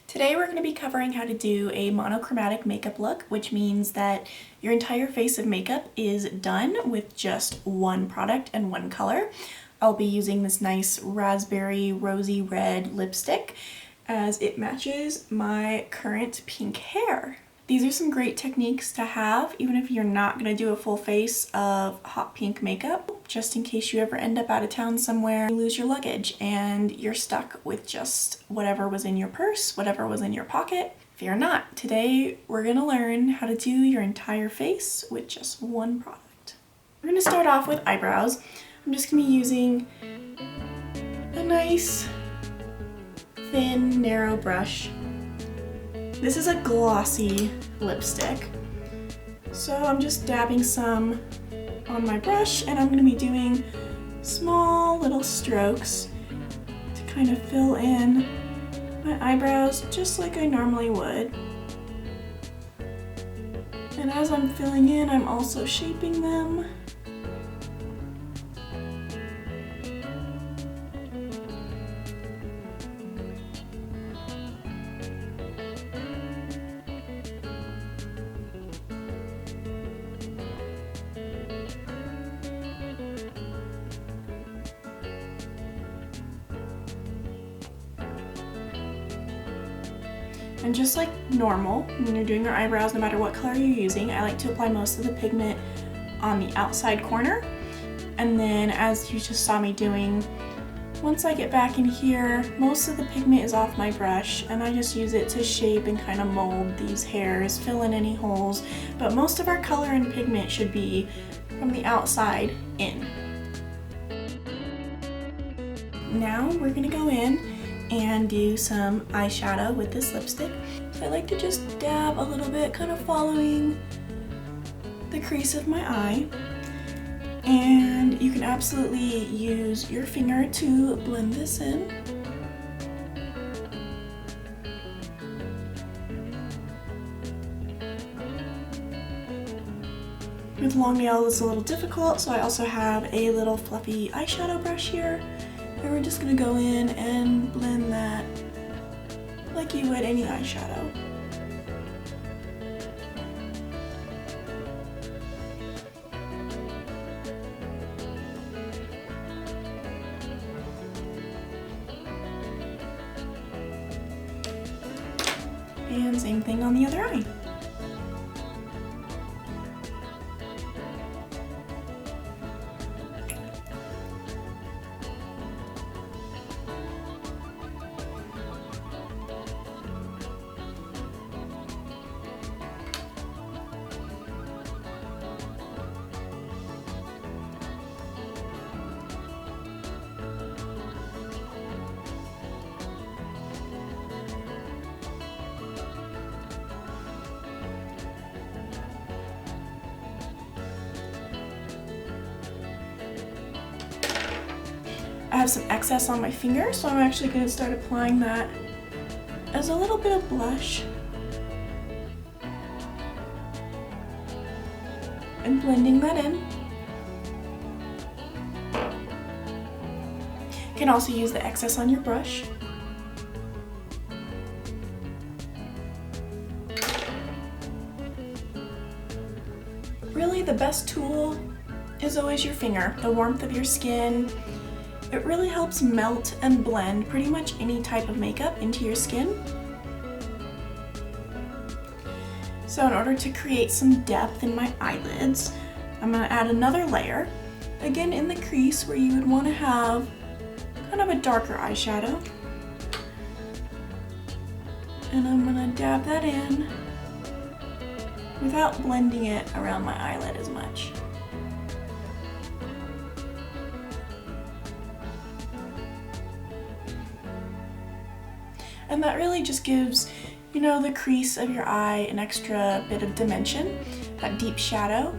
Today we're going to be covering how to do a monochromatic makeup look, which means that your entire face of makeup is done with just one product and one color. I'll be using this nice raspberry rosy red lipstick as it matches my current pink hair. These are some great techniques to have even if you're not going to do a full face of hot pink makeup, just in case you ever end up out of town somewhere, you lose your luggage and you're stuck with just whatever was in your purse, whatever was in your pocket. Fear not. Today we're going to learn how to do your entire face with just one product. We're going to start off with eyebrows. I'm just going to be using a nice thin narrow brush. This is a glossy lipstick, so I'm just dabbing some on my brush and I'm going to be doing small little strokes to kind of fill in my eyebrows just like I normally would. And as I'm filling in, I'm also shaping them. And just like normal, when you're doing your eyebrows, no matter what color you're using, I like to apply most of the pigment on the outside corner. And then, as you just saw me doing, once I get back in here, most of the pigment is off my brush and I just use it to shape and kind of mold these hairs, fill in any holes. But most of our color and pigment should be from the outside in. Now we're gonna go in and do some eyeshadow with this lipstick. So I like to just dab a little bit, kind of following the crease of my eye. And you can absolutely use your finger to blend this in. With long nails it's a little difficult, so I also have a little fluffy eyeshadow brush here. And we're just going to go in and blend that like you would any eyeshadow. And same thing on the other eye. I have some excess on my finger, so I'm actually going to start applying that as a little bit of blush and blending that in. You can also use the excess on your brush. Really, the best tool is always your finger, the warmth of your skin. It really helps melt and blend pretty much any type of makeup into your skin. So in order to create some depth in my eyelids, I'm going to add another layer, again in the crease where you would want to have kind of a darker eyeshadow. And I'm going to dab that in without blending it around my eyelid as much. And that really just gives, you know, the crease of your eye an extra bit of dimension, that deep shadow.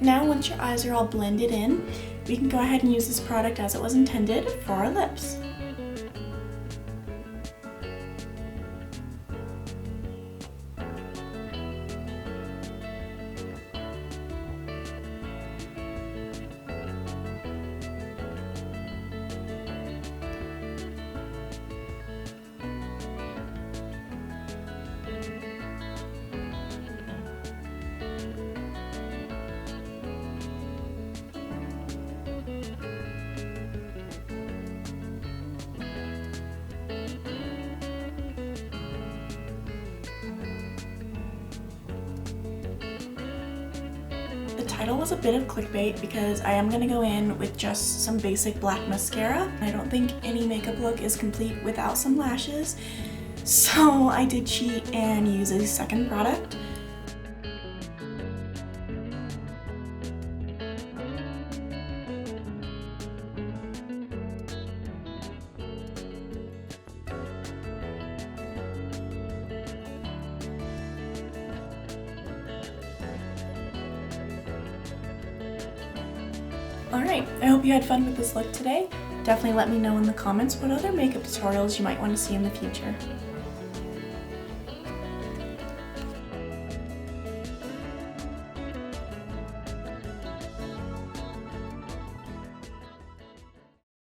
Now once your eyes are all blended in, we can go ahead and use this product as it was intended for our lips. The title was a bit of clickbait because I am going to go in with just some basic black mascara. I don't think any makeup look is complete without some lashes, so I did cheat and use a second product. Alright, I hope you had fun with this look today. Definitely let me know in the comments what other makeup tutorials you might want to see in the future.